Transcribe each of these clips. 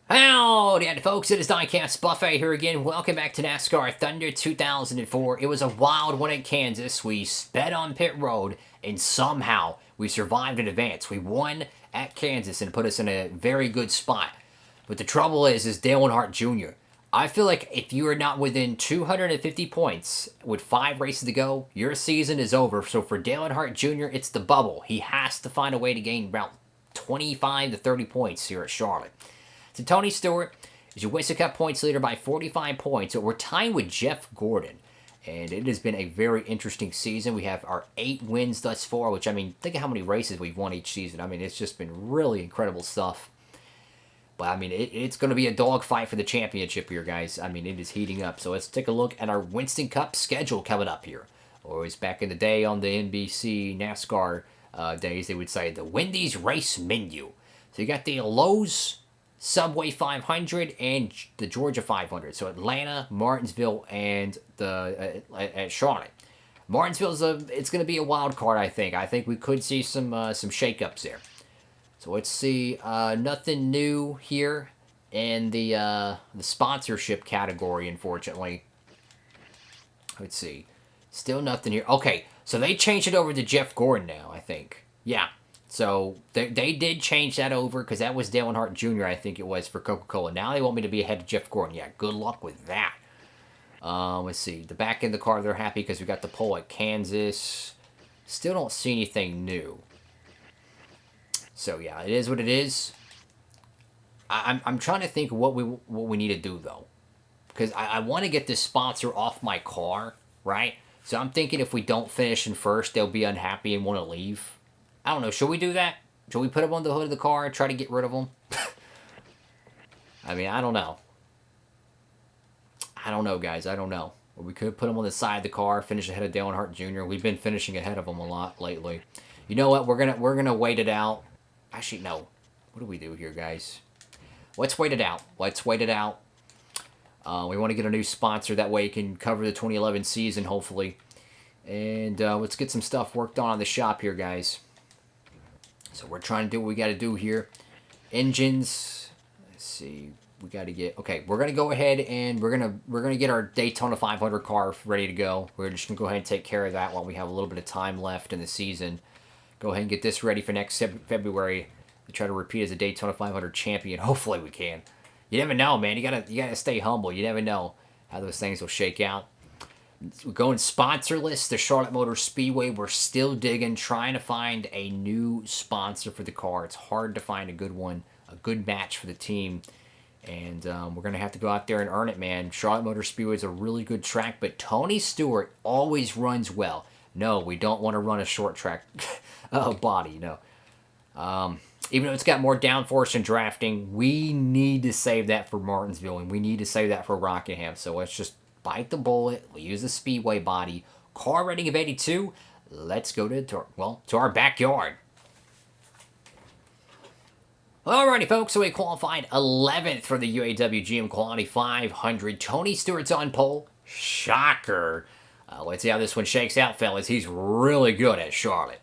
Howdy, folks, it is Diecastbuffet here again. Welcome back to NASCAR Thunder 2004. It was a wild one at Kansas. We sped on pit road, and somehow we survived in advance. We won at Kansas and put us in a very good spot. But the trouble is Dale Earnhardt Jr. I feel like if you are not within 250 points with 5 races to go, your season is over. So for Dale Earnhardt Jr., it's the bubble. He has to find a way to gain about 25 to 30 points here at Charlotte. So Tony Stewart is your Winston Cup points leader by 45 points. So we're tying with Jeff Gordon. And it has been a very interesting season. We have our 8 wins thus far, which, I mean, think of how many races we've won each season. I mean, it's just been really incredible stuff. But, I mean, it's going to be a dogfight for the championship here, guys. I mean, it is heating up. So let's take a look at our Winston Cup schedule coming up here. Always back in the day on the NBC NASCAR days, they would say the Wendy's race menu. So you got the Lowe's Subway 500 and the Georgia 500. So Atlanta, Martinsville, and the at Charlotte. Martinsville's it's going to be a wild card. I think. I think we could see some shakeups there. So let's see. Nothing new here in the sponsorship category. Unfortunately, let's see. Still nothing here. Okay, so they changed it over to Jeff Gordon now. I think. Yeah. So they did change that over because that was Dale Earnhardt Jr. I think it was for Coca-Cola. Now they want me to be ahead of Jeff Gordon. Yeah, good luck with that. Let's see. The back end of the car, they're happy because we got the pole at Kansas. Still don't see anything new. So yeah, it is what it is. I'm trying to think what we need to do though, because I want to get this sponsor off my car, right? So I'm thinking if we don't finish in first, they'll be unhappy and want to leave. I don't know. Should we do that? Should we put them on the hood of the car and try to get rid of them? I mean, I don't know. I don't know, guys. I don't know. Or we could put them on the side of the car, finish ahead of Dale Earnhardt Jr. We've been finishing ahead of them a lot lately. You know what? We're gonna wait it out. Actually, no. What do we do here, guys? Let's wait it out. Let's wait it out. We want to get a new sponsor. That way, it can cover the 2011 season, hopefully. And let's get some stuff worked on the shop here, guys. So we're trying to do what we got to do here. Engines. Let's see. We got to get. Okay, we're gonna go ahead and we're gonna get our Daytona 500 car ready to go. We're just gonna go ahead and take care of that while we have a little bit of time left in the season. Go ahead and get this ready for next February to try to repeat as a Daytona 500 champion. Hopefully we can. You never know, man. You gotta stay humble. You never know how those things will shake out. We're going sponsorless. The Charlotte Motor Speedway, we're still digging, trying to find a new sponsor for the car. It's hard to find a good one, a good match for the team. And we're going to have to go out there and earn it, man. Charlotte Motor Speedway is a really good track, but Tony Stewart always runs well. No, we don't want to run a short track body, no. Even though it's got more downforce and drafting, we need to save that for Martinsville, and we need to save that for Rockingham. So let's just bite the bullet. We'll use the Speedway body. Car rating of 82. Let's go to our backyard. Alrighty, folks. So we qualified 11th for the Uaw-Gm Quality 500. Tony Stewart's on pole. Shocker. Let's see how this one shakes out, fellas. He's really good at Charlotte.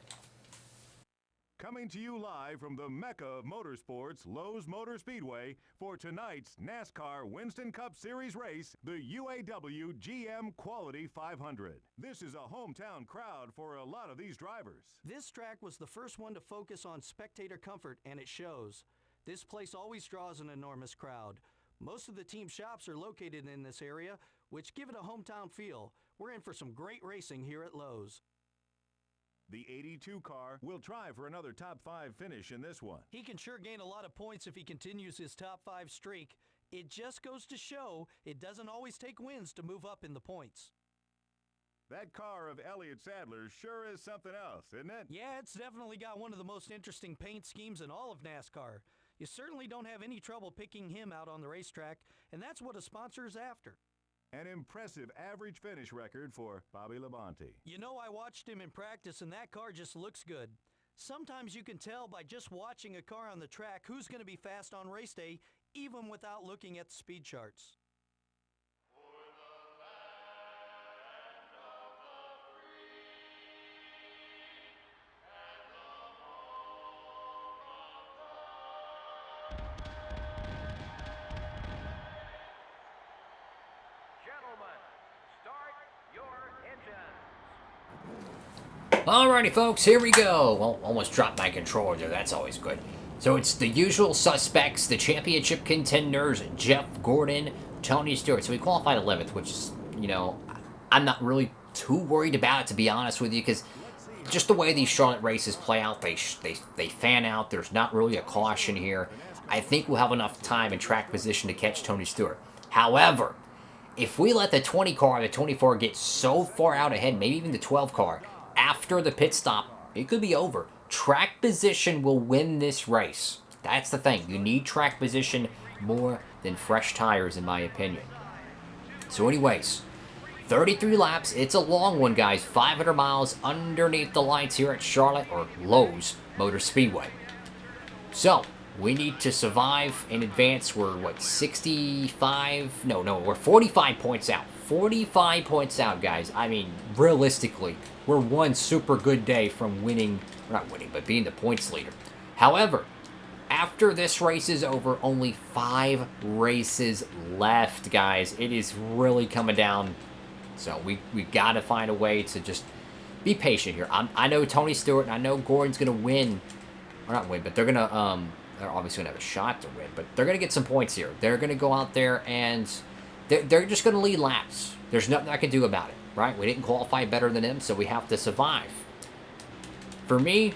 Coming to you live from the Mecca of Motorsports, Lowe's Motor Speedway, for tonight's NASCAR Winston Cup Series race, the Uaw-Gm Quality 500. This is a hometown crowd for a lot of these drivers. This track was the first one to focus on spectator comfort, and it shows. This place always draws an enormous crowd. Most of the team shops are located in this area, which give it a hometown feel. We're in for some great racing here at Lowe's. The 82 car will try for another top 5 finish in this one. He can sure gain a lot of points if he continues his top 5 streak. It just goes to show it doesn't always take wins to move up in the points. That car of Elliott Sadler sure is something else, isn't it? Yeah, it's definitely got one of the most interesting paint schemes in all of NASCAR. You certainly don't have any trouble picking him out on the racetrack, and that's what a sponsor is after. An impressive average finish record for Bobby Labonte. You know, I watched him in practice, and that car just looks good. Sometimes you can tell by just watching a car on the track who's going to be fast on race day, even without looking at the speed charts. Alrighty, folks, here we go. Well, almost dropped my controller there. That's always good. So it's the usual suspects, the championship contenders, Jeff Gordon, Tony Stewart. So we qualified 11th, which is, you know, I'm not really too worried about it, to be honest with you, because just the way these Charlotte races play out, they fan out. There's not really a caution here. I think we'll have enough time and track position to catch Tony Stewart. However, if we let the 20 car, the 24 get so far out ahead, maybe even the 12 car, after the pit stop, it could be over. Track position will win this race. That's the thing. You need track position more than fresh tires, in my opinion. So anyways, 33 laps. It's a long one, guys. 500 miles underneath the lights here at Charlotte, or Lowe's Motor Speedway. So, we need to survive in advance. We're, what, 65? No, we're 45 points out. 45 points out, guys. I mean, realistically, we're one super good day from winning, not winning, but being the points leader. However, after this race is over, only 5 races left, guys. It is really coming down. So we got to find a way to just be patient here. I know Tony Stewart and I know Gordon's going to win. Or not win, but they're going to, they're obviously going to have a shot to win. But they're going to get some points here. They're going to go out there and they're just going to lead laps. There's nothing I can do about it, right? We didn't qualify better than them, so we have to survive. For me,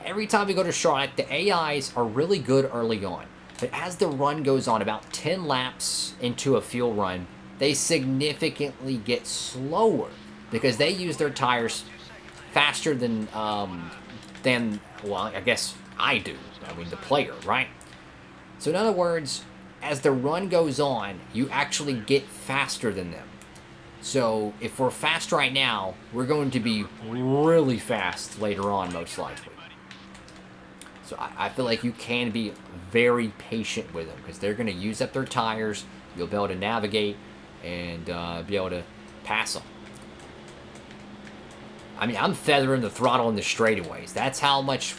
every time we go to Charlotte, the AIs are really good early on. But as the run goes on, about 10 laps into a fuel run, they significantly get slower because they use their tires faster than well, I guess I do. I mean, the player, right? So in other words, as the run goes on, you actually get faster than them. So if we're fast right now, we're going to be really fast later on, most likely. So I feel like you can be very patient with them because they're going to use up their tires. You'll be able to navigate and be able to pass them. I mean, I'm feathering the throttle in the straightaways. That's how much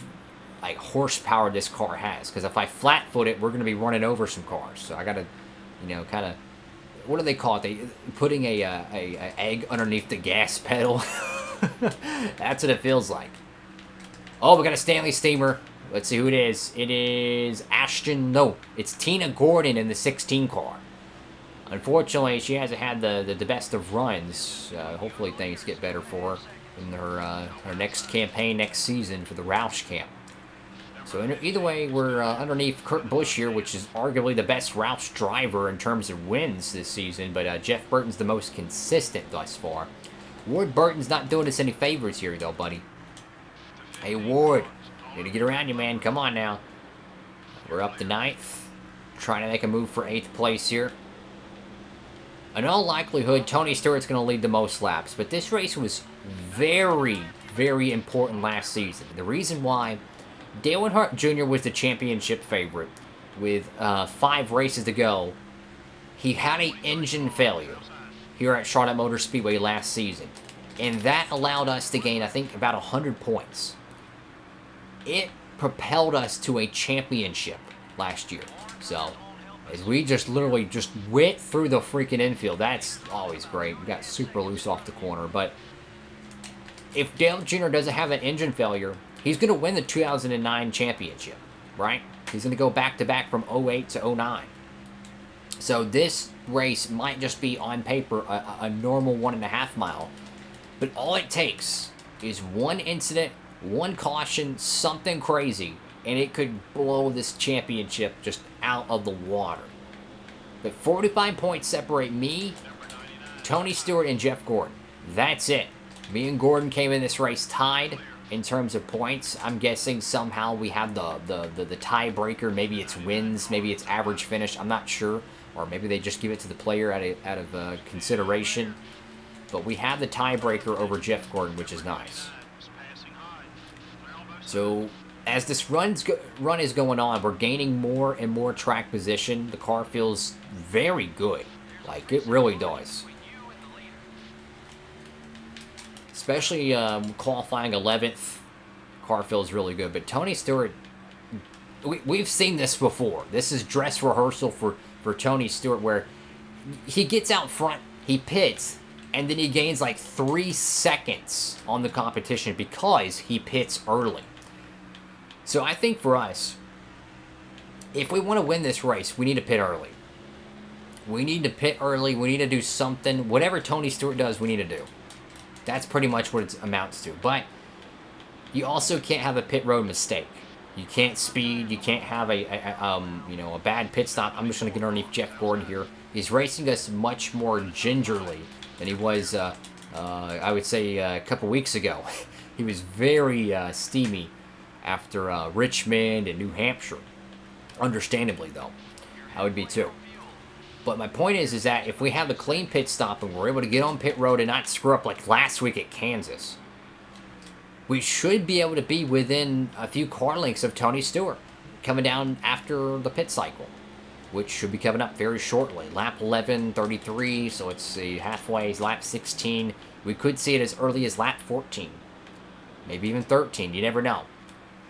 like horsepower this car has. Because if I flat foot it, we're going to be running over some cars. So I got to, you know, kind of, what do they call it? They putting a egg underneath the gas pedal. That's what it feels like. Oh, we got a Stanley Steamer. Let's see who it is. It is Ashton. No, it's Tina Gordon in the 16 car. Unfortunately, she hasn't had the best of runs. Hopefully things get better for her in her next campaign next season for the Roush Camp. So either way, we're underneath Kurt Busch here, which is arguably the best Roush driver in terms of wins this season. But Jeff Burton's the most consistent thus far. Ward Burton's not doing us any favors here, though, buddy. Hey, Ward, need to get around you, man. Come on now. We're up to 9th. Trying to make a move for 8th place here. In all likelihood, Tony Stewart's going to lead the most laps. But this race was very, very important last season. The reason why, Dale Earnhardt Jr. was the championship favorite. With 5 races to go, he had an engine failure here at Charlotte Motor Speedway last season. And that allowed us to gain, I think, about 100 points. It propelled us to a championship last year. So, as we just literally just went through the freaking infield. That's always great. We got super loose off the corner. But if Dale Jr. doesn't have an engine failure, he's going to win the 2009 championship, right? He's going to go back-to-back from 08 to 09. So this race might just be, on paper, a normal 1.5 mile. But all it takes is one incident, one caution, something crazy, and it could blow this championship just out of the water. But 45 points separate me, Tony Stewart, and Jeff Gordon. That's it. Me and Gordon came in this race tied in terms of points. I'm guessing somehow we have the tiebreaker. Maybe it's wins, maybe it's average finish. I'm not sure. Or maybe they just give it to the player out of consideration. But we have the tiebreaker over Jeff Gordon, which is nice. So as this run is going on, we're gaining more and more track position. The car feels very good. Like, it really does. Especially qualifying 11th. Car feels really good. But Tony Stewart, we've seen this before. This is dress rehearsal for Tony Stewart, where he gets out front, he pits, and then he gains like 3 seconds on the competition because he pits early. So I think for us, if we want to win this race, we need to pit early. We need to pit early. We need to do something. Whatever Tony Stewart does, we need to do. That's pretty much what it amounts to. But you also can't have a pit road mistake. You can't speed. You can't have a bad pit stop. I'm just going to get underneath Jeff Gordon here. He's racing us much more gingerly than he was, I would say, a couple weeks ago. He was very steamy after Richmond and New Hampshire. Understandably, though. I would be too. But my point is that if we have a clean pit stop and we're able to get on pit road and not screw up like last week at Kansas, we should be able to be within a few car lengths of Tony Stewart coming down after the pit cycle, which should be coming up very shortly. Lap 11:33, so it's halfway, lap 16. We could see it as early as lap 14, maybe even 13. You never know.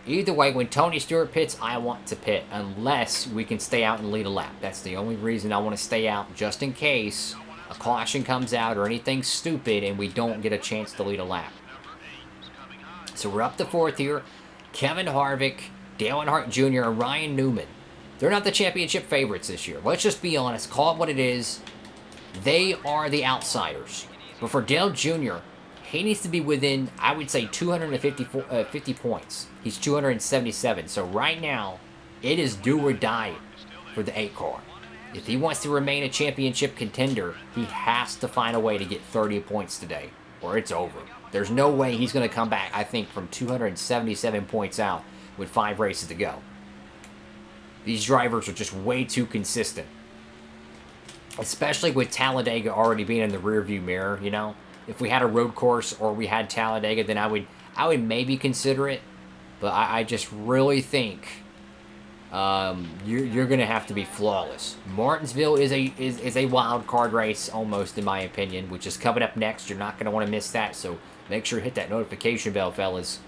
Either way, when Tony Stewart pits, I want to pit unless we can stay out and lead a lap. That's the only reason I want to stay out, just in case a caution comes out or anything stupid and we don't get a chance to lead a lap. So we're up to 4th here. Kevin Harvick, Dale Earnhardt Jr., and Ryan Newman. They're not the championship favorites this year. Let's just be honest. Call it what it is. They are the outsiders. But for Dale Jr., he needs to be within, I would say, 50 points. He's 277. So right now, it is do or die for the 8 car. If he wants to remain a championship contender, he has to find a way to get 30 points today, or it's over. There's no way he's going to come back, I think, from 277 points out with 5 races to go. These drivers are just way too consistent. Especially with Talladega already being in the rearview mirror, you know. If we had a road course or we had Talladega, then I would maybe consider it. But I just really think you're going to have to be flawless. Martinsville is a wild card race, almost, in my opinion, which is coming up next. You're not going to want to miss that, so make sure to hit that notification bell, fellas.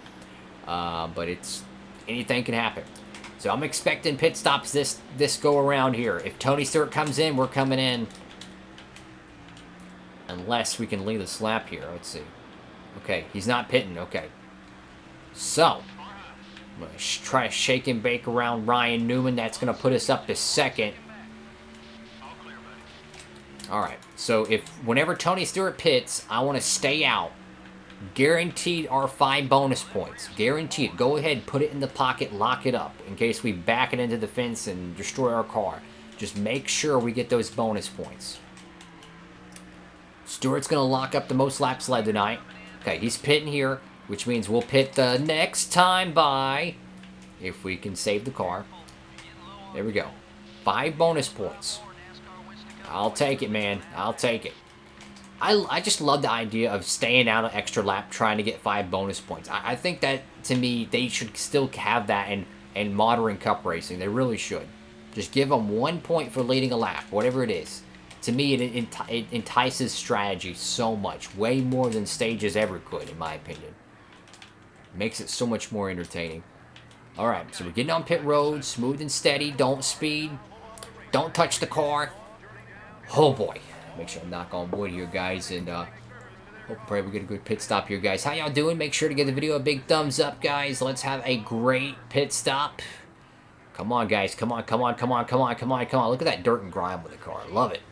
But anything can happen. So I'm expecting pit stops this go around here. If Tony Stewart comes in, we're coming in. Unless we can lead this lap here. Let's see. Okay, he's not pitting. Okay. So, I'm going to try to shake and bake around Ryan Newman. That's going to put us up to 2nd. Alright, so whenever Tony Stewart pits, I want to stay out. Guaranteed our 5 bonus points. Guaranteed. Go ahead, put it in the pocket, lock it up in case we back it into the fence and destroy our car. Just make sure we get those bonus points. Stewart's going to lock up the most laps led tonight. Okay, he's pitting here, which means we'll pit the next time by if we can save the car. There we go. 5 bonus points. I'll take it, man. I'll take it. I just love the idea of staying out an extra lap trying to get 5 bonus points. I think that, to me, they should still have that in modern cup racing. They really should. Just give them 1 point for leading a lap, whatever it is. To me, it entices strategy so much. Way more than stages ever could, in my opinion. Makes it so much more entertaining. Alright, so we're getting on pit road. Smooth and steady. Don't speed. Don't touch the car. Oh boy. Make sure I knock on wood here, guys. And hope pray we get a good pit stop here, guys. How y'all doing? Make sure to give the video a big thumbs up, guys. Let's have a great pit stop. Come on, guys. Come on, come on, come on, come on, come on, come on. Look at that dirt and grime with the car. I love it.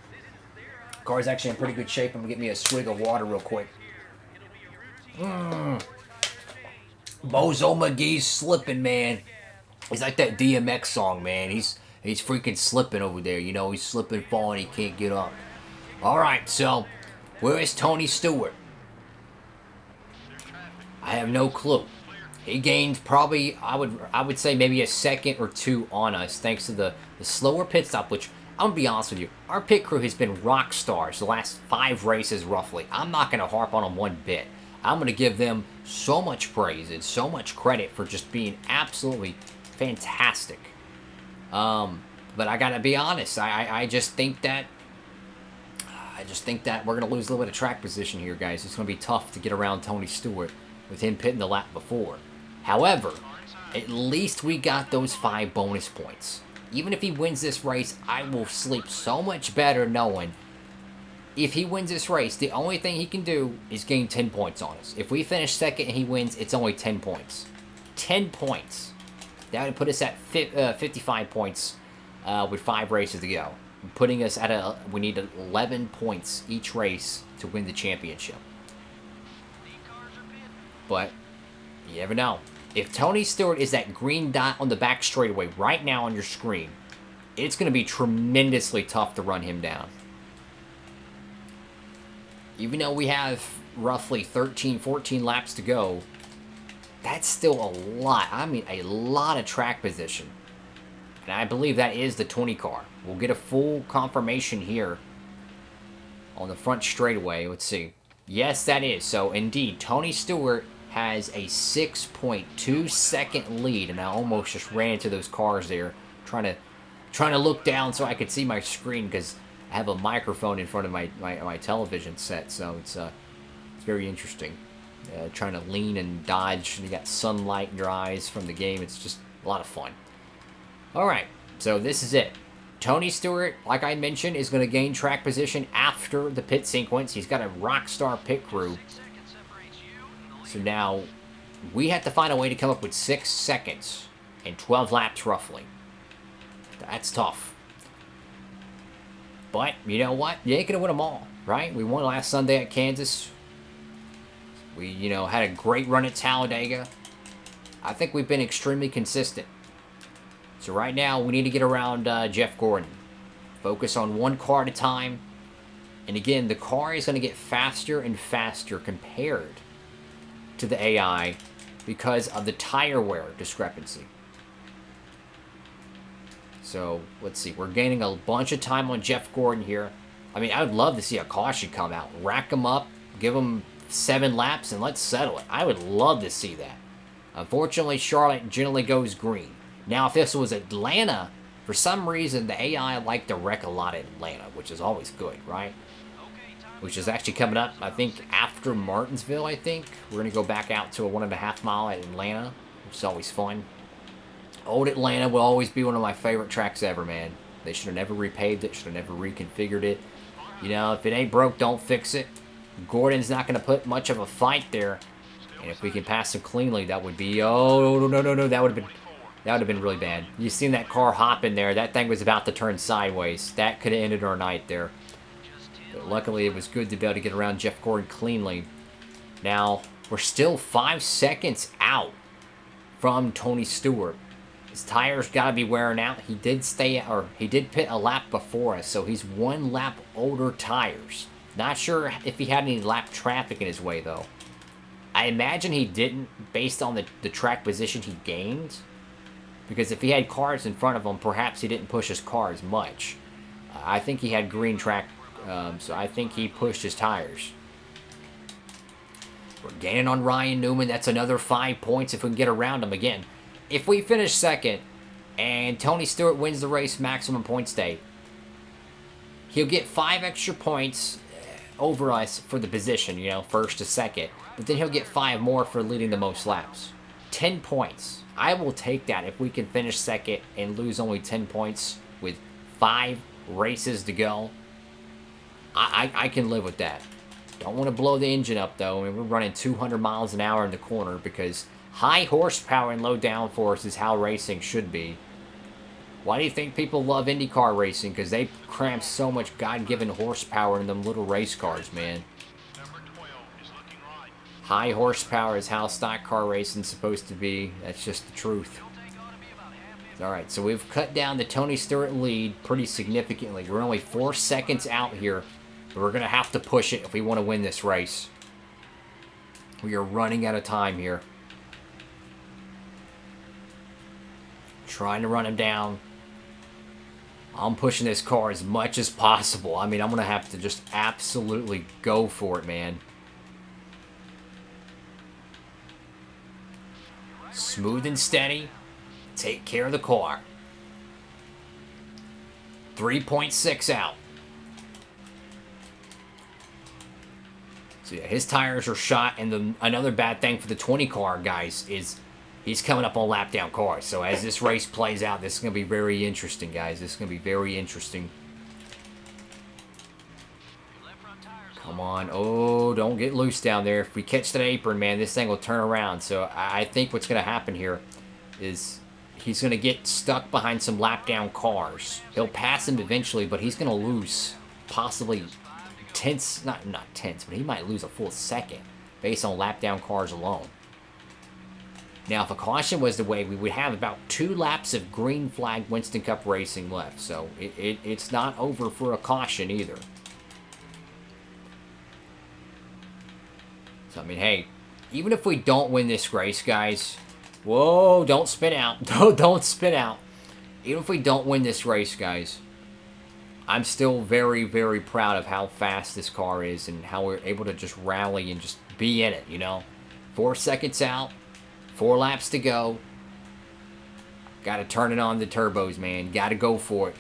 Car's actually in pretty good shape. I'm going to get me a swig of water real quick. Bozo McGee's slipping, man. He's like that DMX song, man. He's freaking slipping over there. You know, he's slipping, falling. He can't get up. All right, so where is Tony Stewart? I have no clue. He gained probably, I would say maybe a second or 2 on us thanks to the slower pit stop, which I'm going to be honest with you. Our pit crew has been rock stars the last 5 races roughly. I'm not going to harp on them one bit. I'm going to give them so much praise and so much credit for just being absolutely fantastic. But I got to be honest. I just think that we're going to lose a little bit of track position here, guys. It's going to be tough to get around Tony Stewart with him pitting the lap before. However, at least we got those 5 bonus points. Even if he wins this race, I will sleep so much better knowing if he wins this race, the only thing he can do is gain 10 points on us. If we finish second and he wins, it's only 10 points. 10 points. That would put us at 55 points with 5 races to go. Putting us at we need 11 points each race to win the championship. But you never know. If Tony Stewart is that green dot on the back straightaway right now on your screen, it's going to be tremendously tough to run him down. Even though we have roughly 13, 14 laps to go, that's still a lot. I mean, a lot of track position. And I believe that is the 20 car. We'll get a full confirmation here on the front straightaway. Let's see. Yes, that is. So, indeed, Tony Stewart has a 6.2 second lead. And I almost just ran into those cars there, trying to look down so I could see my screen because I have a microphone in front of my television set. So, it's very interesting. Trying to lean and dodge. And you got sunlight in your eyes from the game. It's just a lot of fun. Alright, so this is it. Tony Stewart, like I mentioned, is going to gain track position after the pit sequence. He's got a rockstar pit crew. So now, we have to find a way to come up with 6 seconds in 12 laps roughly. That's tough. But, you know what? You ain't going to win them all, right? We won last Sunday at Kansas. We, had a great run at Talladega. I think we've been extremely consistent. So right now, we need to get around Jeff Gordon. Focus on one car at a time. And again, the car is going to get faster and faster compared to the AI because of the tire wear discrepancy. So, let's see. We're gaining a bunch of time on Jeff Gordon here. I mean, I would love to see a caution come out. Rack him up, give him 7 laps, and let's settle it. I would love to see that. Unfortunately, Charlotte generally goes green. Now, if this was Atlanta, for some reason, the AI liked to wreck a lot at Atlanta, which is always good, right? Which is actually coming up, I think, after Martinsville, I think. We're going to go back out to a 1.5 mile at Atlanta, which is always fun. Old Atlanta will always be one of my favorite tracks ever, man. They should have never repaved it, should have never reconfigured it. If it ain't broke, don't fix it. Gordon's not going to put much of a fight there. And if we can pass him cleanly, that would be... Oh, no. That would have been really bad. You seen that car hop in there. That thing was about to turn sideways. That could have ended our night there. But luckily, it was good to be able to get around Jeff Gordon cleanly. Now, we're still 5 seconds out from Tony Stewart. His tires got to be wearing out. He did pit a lap before us, so he's 1 lap older tires. Not sure if he had any lap traffic in his way, though. I imagine he didn't, based on the track position he gained. Because if he had cars in front of him, perhaps he didn't push his car as much. I think he had green track, so I think he pushed his tires. We're gaining on Ryan Newman. That's another 5 points if we can get around him again. If we finish second and Tony Stewart wins the race maximum points day, he'll get 5 extra points over us for the position, first to second. But then he'll get 5 more for leading the most laps. 10 points. I will take that if we can finish second and lose only 10 points with 5 races to go. I can live with that. Don't want to blow the engine up, though. I mean, we're running 200 miles an hour in the corner because high horsepower and low downforce is how racing should be. Why do you think people love IndyCar racing? Because they cram so much God-given horsepower in them little race cars, man. High horsepower is how stock car racing's supposed to be. That's just the truth. Alright, so we've cut down the Tony Stewart lead pretty significantly. We're only 4 seconds out here. But we're going to have to push it if we want to win this race. We are running out of time here. Trying to run him down. I'm pushing this car as much as possible. I mean, I'm going to have to just absolutely go for it, man. Smooth and steady. Take care of the car. 3.6 out. So yeah, his tires are shot, and another bad thing for the 20 car, guys, is he's coming up on lap down cars. So as this race plays out, this is going to be very interesting, guys. This is going to be very interesting. Come on. Oh, don't get loose down there. If we catch that apron, man, this thing will turn around. So I think what's going to happen here is he's going to get stuck behind some lap down cars. He'll pass him eventually, but he's going to lose possibly tenths, not tenths, but he might lose a full second based on lap down cars alone. Now, if a caution was the way, we would have about 2 laps of green flag Winston Cup racing left. So it's not over for a caution either. So, I mean, hey, even if we don't win this race, guys, whoa, don't spin out. Don't spin out. Even if we don't win this race, guys, I'm still very, very proud of how fast this car is and how we're able to just rally and just be in it, you know. 4 seconds out, 4 laps to go. Got to turn it on the turbos, man. Got to go for it.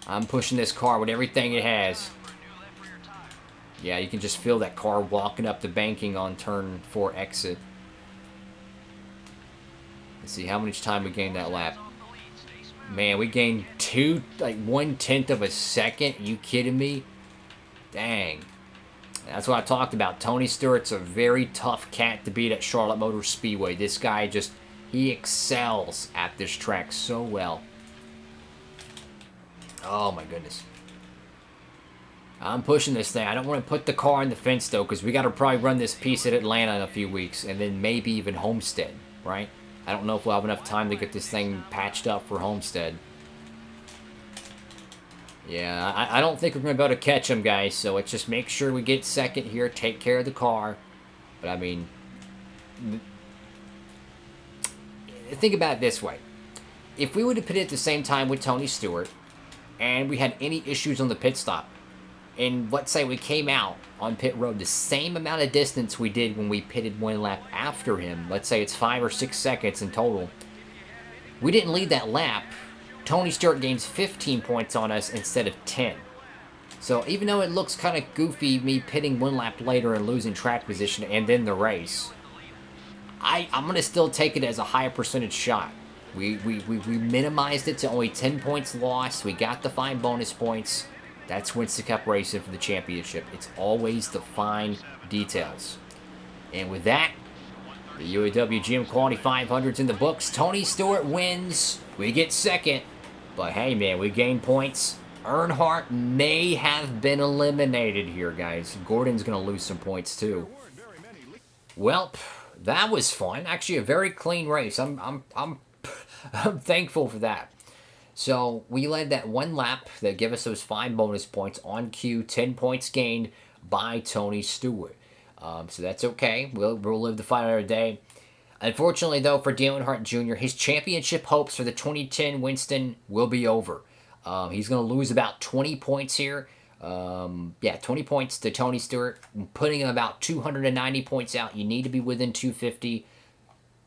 I'm pushing this car with everything it has. Yeah, you can just feel that car walking up the banking on turn 4 exit. Let's see how much time we gained that lap. Man, we gained 1/10 of a second. You kidding me? Dang. That's what I talked about. Tony Stewart's a very tough cat to beat at Charlotte Motor Speedway. This guy just, he excels at this track so well. Oh my goodness. I'm pushing this thing. I don't want to put the car in the fence, though, because we got to probably run this piece at Atlanta in a few weeks, and then maybe even Homestead, right? I don't know if we'll have enough time to get this thing patched up for Homestead. Yeah, I don't think we're going to be able to catch him, guys, so let's just make sure we get second here, take care of the car. But, I mean, think about it this way. If we would have pitted at the same time with Tony Stewart, and we had any issues on the pit stop, and let's say we came out on pit road the same amount of distance we did when we pitted 1 lap after him, let's say it's 5 or 6 seconds in total, we didn't lead that lap, Tony Stewart gains 15 points on us instead of 10. So even though it looks kind of goofy, me pitting 1 lap later and losing track position and then the race, I'm going to still take it as a higher percentage shot. We minimized it to only 10 points lost. We got the 5 bonus points. That's Winston Cup racing for the championship. It's always the fine details. And with that, the Uaw-Gm Quality 500's in the books. Tony Stewart wins. We get second. But hey, man, we gain points. Earnhardt may have been eliminated here, guys. Gordon's going to lose some points, too. Well, that was fun. Actually, a very clean race. I'm thankful for that. So we led that 1 lap that gave us those 5 bonus points on cue. 10 points gained by Tony Stewart. So that's okay. We'll live the fight another day. Unfortunately, though, for Dale Earnhardt Jr., his championship hopes for the 2010 Winston will be over. He's going to lose about 20 points here. 20 points to Tony Stewart, putting him about 290 points out. You need to be within 250.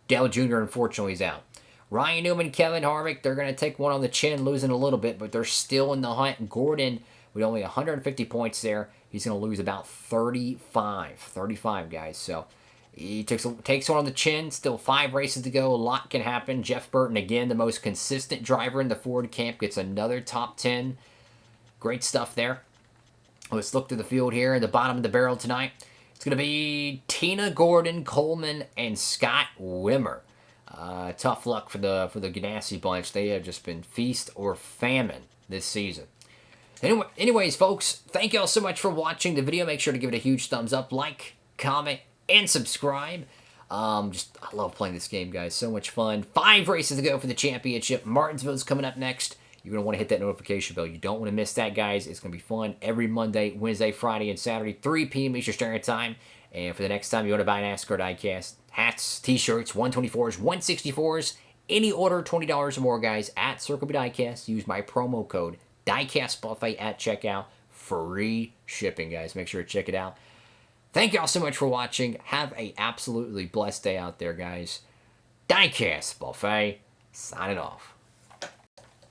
Dale Jr., unfortunately, is out. Ryan Newman, Kevin Harvick, they're going to take one on the chin, losing a little bit, but they're still in the hunt. Gordon, with only 150 points there, he's going to lose about 35. 35, guys. So he takes one on the chin. Still 5 races to go. A lot can happen. Jeff Burton, again, the most consistent driver in the Ford camp, gets another top 10. Great stuff there. Let's look to the field here at the bottom of the barrel tonight. It's going to be Tina Gordon, Coleman, and Scott Wimmer. Tough luck for the Ganassi bunch. They have just been feast or famine this season. Anyways, folks, thank you all so much for watching the video. Make sure to give it a huge thumbs up, like, comment, and subscribe. I love playing this game, guys. So much fun. 5 races to go for the championship. Martinsville's coming up next. You're going to want to hit that notification bell. You don't want to miss that, guys. It's going to be fun every Monday, Wednesday, Friday, and Saturday, 3 p.m. Eastern Standard Time. And for the next time you want to buy an NASCAR diecast, hats, t-shirts, 124s, 164s, any order, $20 or more, guys, at Circle B Diecast. Use my promo code DIECASTbuffet at checkout. Free shipping, guys. Make sure to check it out. Thank you all so much for watching. Have a absolutely blessed day out there, guys. Diecast Buffet, signing off.